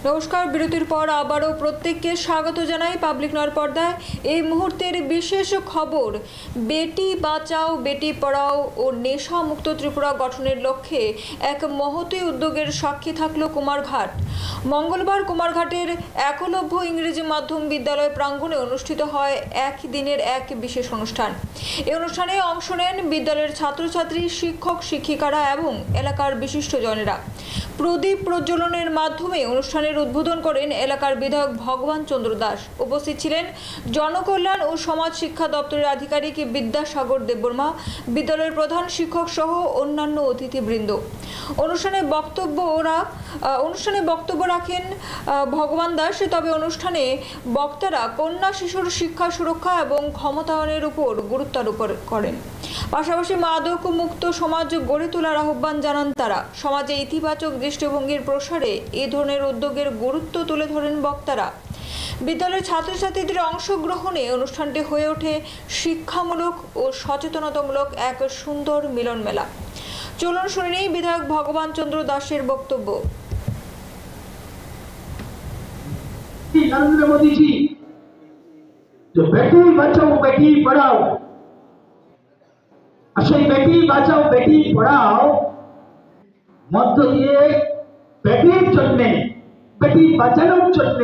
नमस्कार बिरतिर पर आबारो प्रत्येकके स्वागत जानाई पाब्लिक नयर पर्दाय এই মুহূর্তের বিশেষ খবর বেটি বাঁচাও বেটি পড়াও ও নেশা মুক্ত ত্রিপুরা গঠনের লক্ষ্যে এক মহতী উদ্যোগের সাক্ষী থাকলো কুমারঘাট। মঙ্গলবার কুমারঘাটের একলব্য ইংরেজি মাধ্যম বিদ্যালয় প্রাঙ্গণে অনুষ্ঠিত হয় এক দিনের এক বিশেষ অনুষ্ঠান। এই অনুষ্ঠানে অংশ নেন বিদ্যালয়ের ছাত্রছাত্রী, শিক্ষক, শিক্ষিকারা এবং এলাকার বিশিষ্টজনেরা। প্রদীপ প্রজ্বলনের মাধ্যমে অনুষ্ঠানের উদ্বোধন করেন এলাকার বিধায়ক ভগবান চন্দ্র দাস। উপস্থিত ছিলেন জনকল্যাণ ও সমাজ শিক্ষা দপ্তরের আধিকারিক বিদ্যাসাগর দেববর্মা, বিদ্যালয়ের প্রধান শিক্ষক সহ অন্যান্য অতিথিবৃন্দ। অনুষ্ঠানে বক্তব্য রাখেন ভগবান দাস। তবে অনুষ্ঠানে বক্তারা কন্যা শিশুর শিক্ষা সুরক্ষা এবং ক্ষমতায়নের উপর গুরুত্ব আরোপ করেন। পাশাপাশি মাদক মুক্ত সমাজ গড়ে তোলার আহ্বান জানান তারা। সমাজে ইতিবাচক দৃষ্টিভঙ্গির প্রসারে এই ধরনের উদ্যোগের গুরুত্ব তুলে ধরেন বক্তারা। বিদ্যালয়ের ছাত্রছাত্রীদের অংশগ্রহণে অনুষ্ঠানটি হয়ে ওঠে শিক্ষামূলক ও সচেতনতামূলক এক সুন্দর মিলন মেলা। চলুন শুনে নিই বিধায়ক ভগবান চন্দ্র দাসের বক্তব্য। नरेंद्र मोदी जी जो बेटी बचाओ बेटी पढ़ाओ, সেই বেটি বাঁচাও বেটি পড়াও মধ্য দিয়ে বেটির জন্য, বেটি বাঁচানোর জন্য,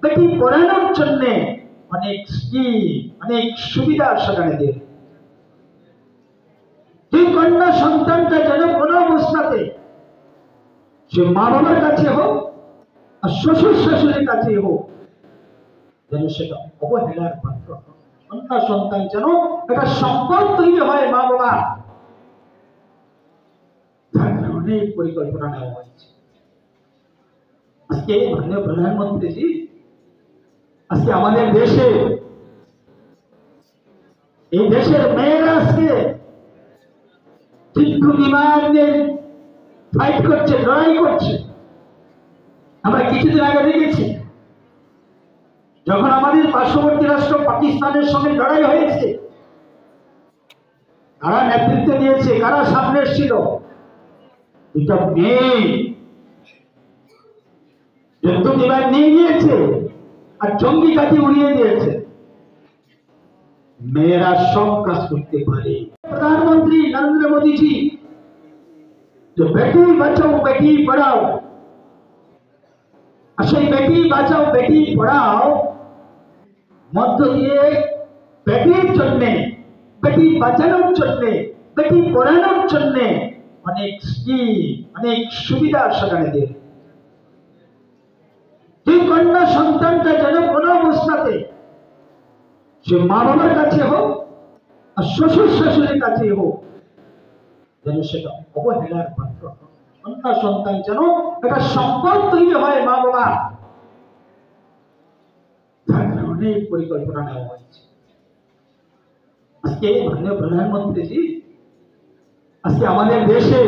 বেটি পড়ানোর জন্য অনেক স্কিম, অনেক সুবিধা সেখানে দিয়ে যে কন্যা সন্তানটা যেন কোনো অবস্থাতে সে মা বাবার কাছে হোক আর শ্বশুর শাশুড়ির কাছে হোক যেন সেটা অবহেলার পাত্র। কন্যা সন্তান যেন একটা সম্পদ তৈরি হয় মা বাবা, তার কারণে পরিকল্পনা নেওয়া হয়েছে। আজকে মাননীয় প্রধানমন্ত্রীজি আজকে আমাদের দেশে, এই দেশের মেয়েরা আজকে তীব্র বিমানের ফাইট করছে, লড়াই করছে। আমরা কিছুদিন আগে দেখেছি যখন আমাদের পার্শ্ববর্তী রাষ্ট্র পাকিস্তানের সঙ্গে লড়াই হয়েছে, কারা নেতৃত্ব দিয়েছে, কারা সামনে এসেছিল? দুটো মেয়ে যুদ্ধ বিমান নিয়ে গিয়েছে আর জঙ্গি কাঠি উড়িয়ে দিয়েছে। মেয়েরা সব কাজ করতে পারে। প্রধানমন্ত্রী নরেন্দ্র মোदी जी जो बेटी बचाओ बेटी पढ़ाओ, সেই বেটি বাঁচাও বেটি পড়াও মধ্য দিয়ে বেটির জন্য, বেটি বাঁচানোর জন্য, বেটি পড়ানোর জন্য অনেক স্কিম, অনেক সুবিধা সেখানে দিয়ে যে কন্যা সন্তানটা যেন কোনো অবস্থাতে সে মা বাবার কাছে হোক আর শ্বশুর শাশুড়ির কাছে হোক যেন সেটা অবহেলার পাত্র। কন্যা সন্তান যেন একটা সম্পদ তৈরি হয় মা বাবা, তার কারণে পরিকল্পনা নেওয়া হয়েছে। আজকে মাননীয় প্রধানমন্ত্রীজি আজকে আমাদের দেশে,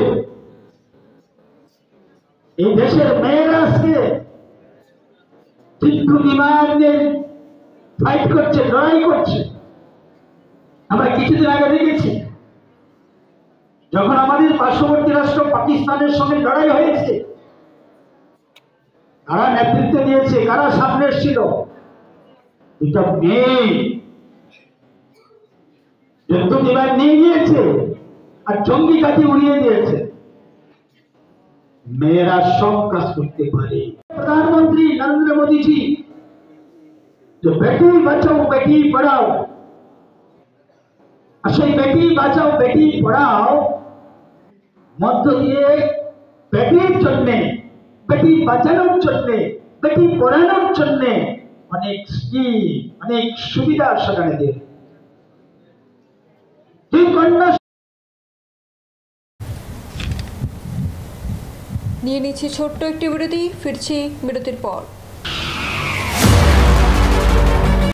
এই দেশের মেয়েরা আজকে তীব্র বিমানের ফাইট করছে, লড়াই করছে। আমরা কিছুদিন আগে দেখেছি যখন আমাদের পার্শ্ববর্তী রাষ্ট্র পাকিস্তানের সঙ্গে লড়াই হয়েছে, কারা নেতৃত্ব দিয়েছে, কারা সামনে এসেছিল? দুটো মেয়ে যুদ্ধ বিমান নিয়ে গিয়েছে আর জঙ্গি কাঠি উড়িয়ে দিয়েছে। মেয়েরা সব কাজ করতে পারে। প্রধানমন্ত্রী নরেন্দ্র মোदी जी जो बेटी बचाओ बेटी पढ़ाओ, সেই বেটি বাঁচাও বেটি পড়াও মধ্য দিয়ে বেটির জন্য, বেটি বাঁচানোর জন্য, বেটি পড়ানোর জন্য অনেক স্কিম, অনেক সুবিধা সেখানে দিয়ে যে কন্যা। নিয়ে নিচ্ছি ছোট্ট একটি বিরতি, ফিরছি বিরতির পর।